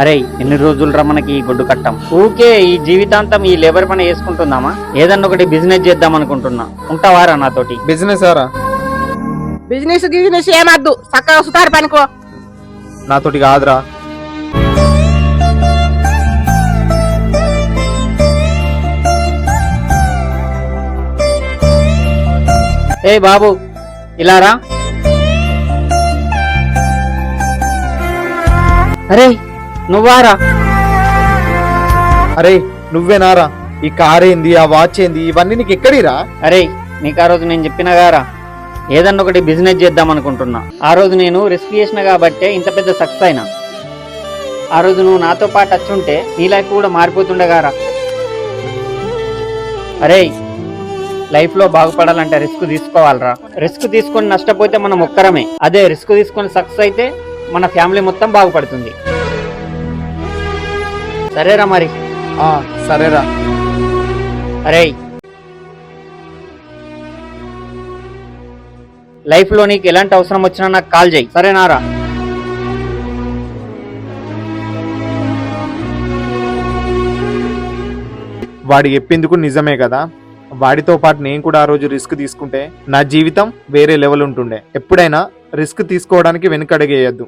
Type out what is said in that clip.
అరే ఎన్ని రోజులు రా మనకి ఈ గొడ్డు కట్టం. ఊకే ఈ జీవితాంతం ఈ లేబర్ పని వేసుకుంటుందామా? ఏదన్నా ఒకటి బిజినెస్ చేద్దాం అనుకుంటున్నా. ఉంటావారా నాతోటి? బిజినెస్ ఆరా? బిజినెస్ ఏమద్దు, చక్కగా సుతారు పనుకో. నాతోటి కాదురా. ఏ బాబు ఇలారా. అరే నువ్వారా? అరే నువ్వేనారా? ఈ కార్ ఏంది, ఆ వాచ్ ఏంది, ఇవన్నీ నీకు ఎక్కడిరా? అరే నీకు ఆ రోజు నేను చెప్పిన గారా ఏదన్నా ఒకటి బిజినెస్ చేద్దాం అనుకుంటున్నా. ఆ రోజు నేను రిస్క్ చేసిన కాబట్టే ఇంత పెద్ద సక్సెస్ అయినా. ఆ రోజు నువ్వు నాతో పాటు వచ్చుంటే నీ లైఫ్ కూడా మారిపోతుండగారా. అరే లైఫ్లో బాగుపడాలంటే రిస్క్ తీసుకోవాలరా. రిస్క్ తీసుకొని నష్టపోతే మనం ఒక్కరమే. అదే రిస్క్ తీసుకొని సక్సెస్ అయితే మన ఫ్యామిలీ మొత్తం బాగుపడుతుంది. సరేరా మరి. సరేరా. అరే లైఫ్లో నీకు ఎలాంటి అవసరం వచ్చినా నాకు కాల్ చేయి, సరేనారా? వాడు చెప్పిందుకు నిజమే కదా. వాడితో పాటు నేను కూడా ఆ రోజు రిస్క్ తీసుకుంటే నా జీవితం వేరే లెవెల్ ఉంటుండే. ఎప్పుడైనా రిస్క్ తీసుకోవడానికి వెనుకడుగేయద్దు.